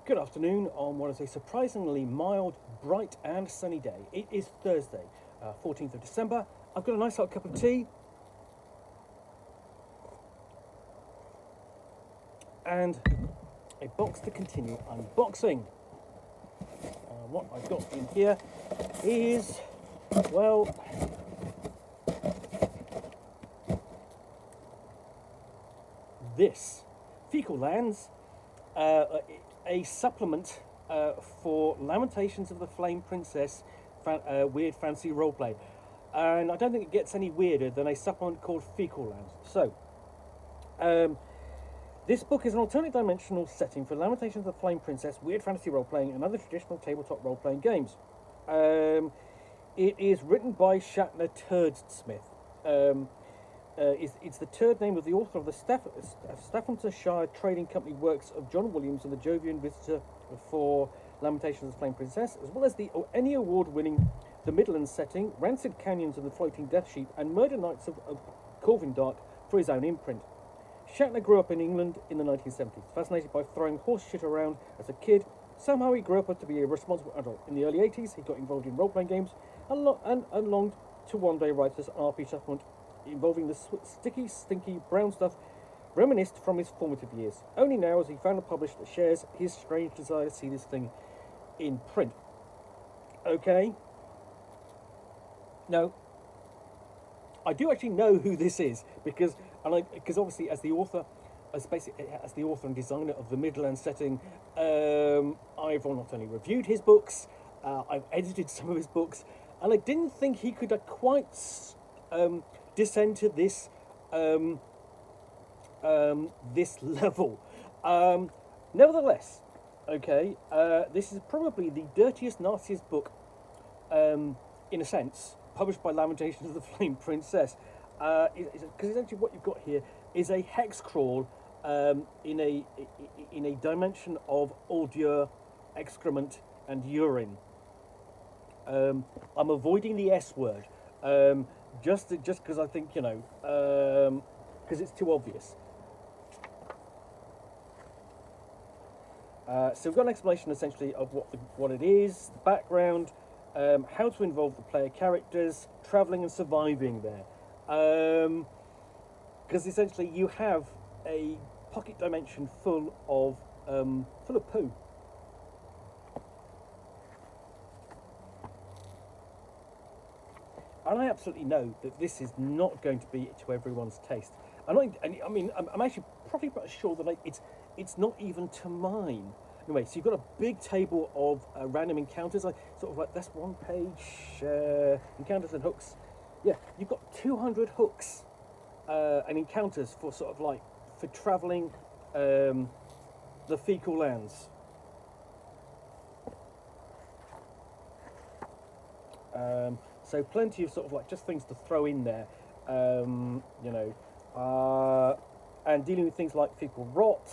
Good afternoon on what is a surprisingly mild, bright and sunny day. It is Thursday, 14th of December. I've got a nice hot cup of tea and a box to continue unboxing. What I've got in here is, well, this Faecal Lands, a supplement for Lamentations of the Flame Princess weird fancy roleplay. And I don't think it gets any weirder than a supplement called Faecal Lands. So, this book is an alternate dimensional setting for Lamentations of the Flame Princess, weird fantasy role-playing, and other traditional tabletop role-playing games. It is written by Shatner Turdsmith. It's the third name of the author of the Staffordshire Trading Company works of John Williams and the Jovian Visitor for Lamentations of the Flame Princess, as well as the Emmy Award-winning The Midlands setting, Rancid Canyons and the Floating Death Sheep, and Murder Knights of Corvin Dark for his own imprint. Shatner grew up in England in the 1970s, fascinated by throwing horse shit around as a kid. Somehow he grew up to be a responsible adult. In the early 80s, he got involved in role-playing games and longed to one day write this RPG supplement involving the sticky, stinky, brown stuff reminisced from his formative years. Only now has he found a publisher that shares his strange desire to see this thing in print. Okay. Now, I do actually know who this is because obviously as the author and designer of the Midlands setting, I've not only reviewed his books, I've edited some of his books, and I didn't think he could quite descend to this this level. Nevertheless, okay, this is probably the dirtiest, nastiest book, in a sense, published by Lamentations of the Flame Princess. Because essentially what you've got here is a hex crawl in a dimension of ordure, excrement, and urine. I'm avoiding the S word, just because I think, because it's too obvious. So we've got an explanation essentially of what it is, the background, how to involve the player characters, travelling and surviving there. Because essentially you have a pocket dimension full of poo. And I absolutely know that this is not going to be to everyone's taste. I'm actually probably pretty sure that it's not even to mine. Anyway, so you've got a big table of random encounters, that's one page, encounters and hooks. Yeah, you've got 200 hooks and encounters for for travelling the Faecal Lands. So plenty of just things to throw in there, and dealing with things like fecal rot,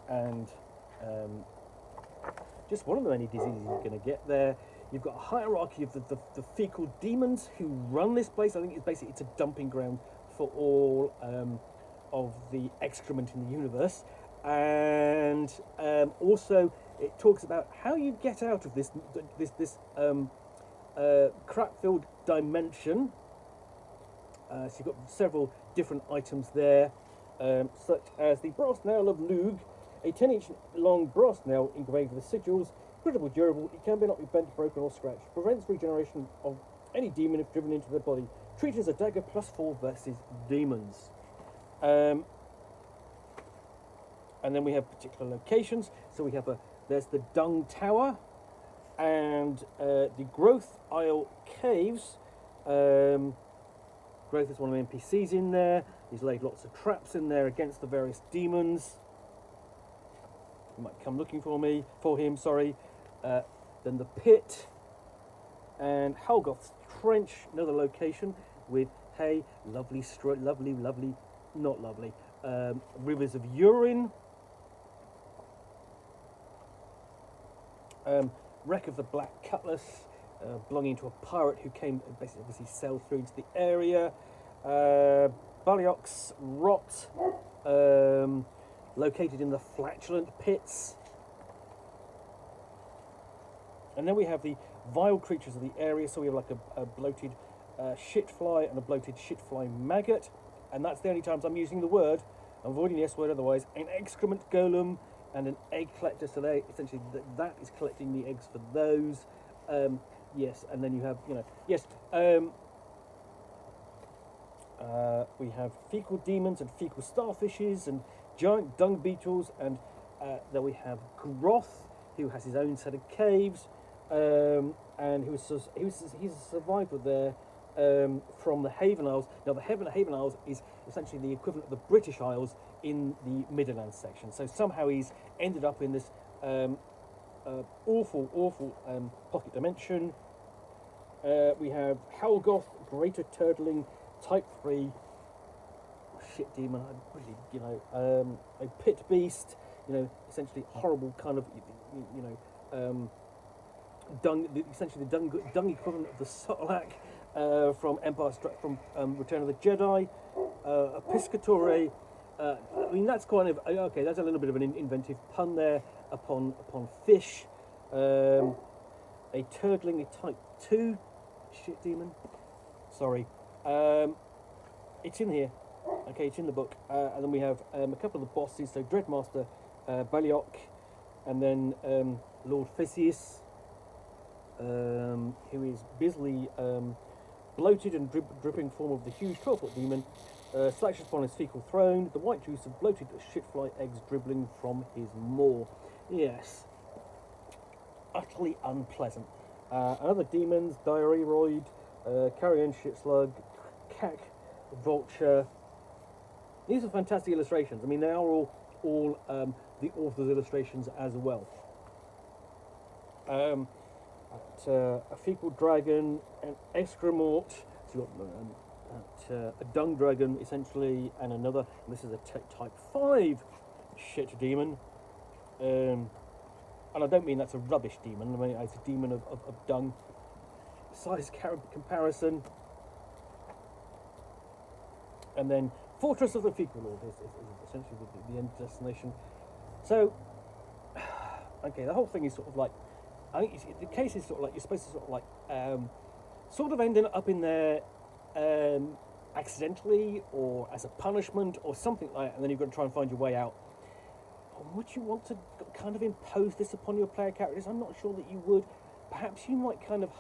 and just one of the many diseases you're going to get there. You've got a hierarchy of the fecal demons who run this place. I think it's a dumping ground for all of the excrement in the universe, and also it talks about how you get out of this crap-filled dimension. So you've got several different items there, such as the brass nail of Nook, a 10-inch long brass nail engraved with sigils. Incredibly durable, it can not be bent, broken or scratched. Prevents regeneration of any demon if driven into their body. Treated as a dagger +4 versus demons. And then we have particular locations. So we have there's the Dung Tower and the Growth Isle Caves. Growth is one of the NPCs in there. He's laid lots of traps in there against the various demons. You might come looking for him. Then the Pit and Halgoth's Trench, another location with lovely, not lovely, rivers of urine. Wreck of the Black Cutlass, belonging to a pirate who came basically sailed through into the area. Baliox Rot, located in the flatulent pits. And then we have the vile creatures of the area. So we have like a bloated shitfly and a bloated shitfly maggot. And that's the only times I'm using the word. I'm avoiding the S word otherwise. An excrement golem and an egg collector. So they essentially that is collecting the eggs for those. Yes, and then you have, yes. We have fecal demons and fecal starfishes and giant dung beetles, and then we have Groth, who has his own set of caves, and he's a survivor there from the Haven Isles. Now, the Haven Isles is essentially the equivalent of the British Isles in the Midlands section. So somehow he's ended up in this awful pocket dimension. We have Howlgoth, Greater Turtling, Type 3, shit demon, a pit beast, essentially horrible kind of, dung, essentially the dung equivalent of the Sarlacc from Return of the Jedi, a Piscatore. I mean, that's kind of, okay, that's a little bit of an inventive pun there upon fish. A Turtling, a Type 2 shit demon. Sorry. It's in here. Okay, it's in the book. And then we have a couple of the bosses. So Dreadmaster Balioch, and then Lord Theseus, who is busily bloated and dripping form of the huge 12-foot demon, slashes upon his fecal throne, the white juice of bloated shitfly eggs dribbling from his maw. Yes. Utterly unpleasant. Other demons, Diarrheoid, Carrion Shitslug, Cack, Vulture. These are fantastic illustrations. I mean, they are all the author's illustrations as well. A fecal dragon, an excremort, so a dung dragon essentially, and another. And this is a Type 5 shit demon. And I don't mean that's a rubbish demon. I mean it's a demon of dung. Size comparison. And then Fortress of the Fecal Lord is essentially the end destination. So, okay, the whole thing is sort of like, I think the case is sort of like you're supposed to sort of like, sort of ending up in there accidentally or as a punishment or something like that, and then you've got to try and find your way out. Would you want to kind of impose this upon your player characters? I'm not sure that you would. Perhaps you might kind of,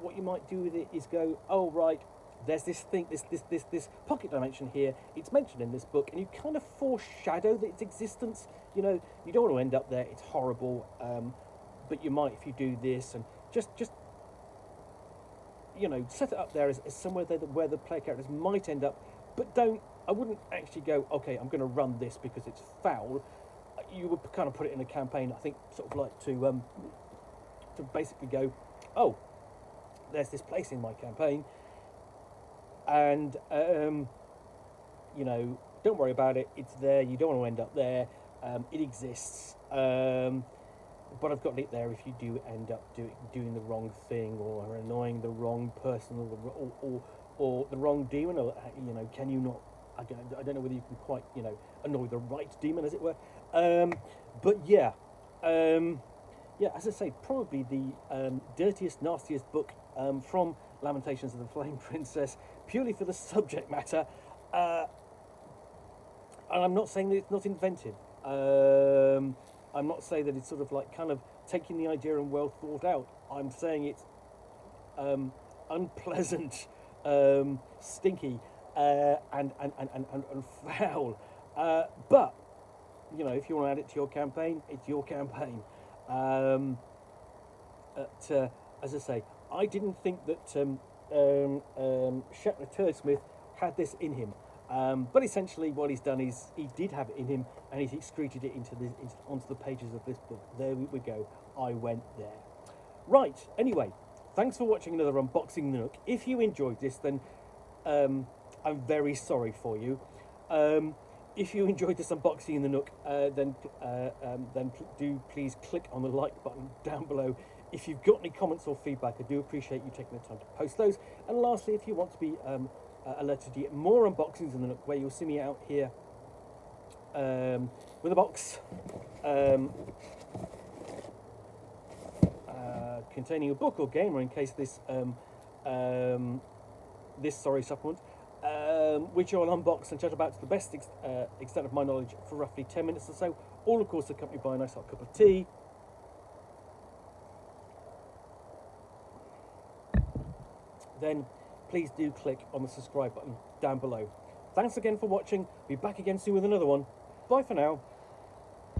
what you might do with it is go, oh right, there's this thing, this pocket dimension here. It's mentioned in this book, and you kind of foreshadow its existence. You don't want to end up there. It's horrible, but you might if you do this, and just set it up there as somewhere where the player characters might end up. But I wouldn't actually go, okay, I'm going to run this because it's foul. You would kind of put it in a campaign, I think, sort of like to basically go, oh, there's this place in my campaign, and don't worry about it. It's there. You don't want to end up there. It exists, but I've got it there if you do end up doing the wrong thing or annoying the wrong person or the wrong demon, or can you not? I don't know whether you can quite annoy the right demon, as it were. But yeah, as I say, probably the dirtiest, nastiest book from Lamentations of the Flame Princess, purely for the subject matter. And I'm not saying that it's not inventive. I'm not saying that it's sort of like kind of taking the idea and well thought out. I'm saying it's unpleasant, stinky, and foul. But if you want to add it to your campaign, it's your campaign. As I say, I didn't think that Shatner Turdsmith had this in him. But essentially what he's done is he did have it in him, and he's excreted it onto the pages of this book. There we go. I went there. Right, anyway, thanks for watching another unboxing Nook. If you enjoyed this, then I'm very sorry for you. If you enjoyed this unboxing in the Nook, then do please click on the like button down below. If you've got any comments or feedback, I do appreciate you taking the time to post those. And lastly, if you want to be alerted to get more unboxings in the Nook, where you'll see me out here with a box containing a book or game, or in case this supplement, which I'll unbox and chat about to the best extent of my knowledge for roughly 10 minutes or so, all of course accompanied by a nice hot cup of tea. Then please do click on the subscribe button down below. Thanks again for watching. Be back again soon with another one. Bye for now.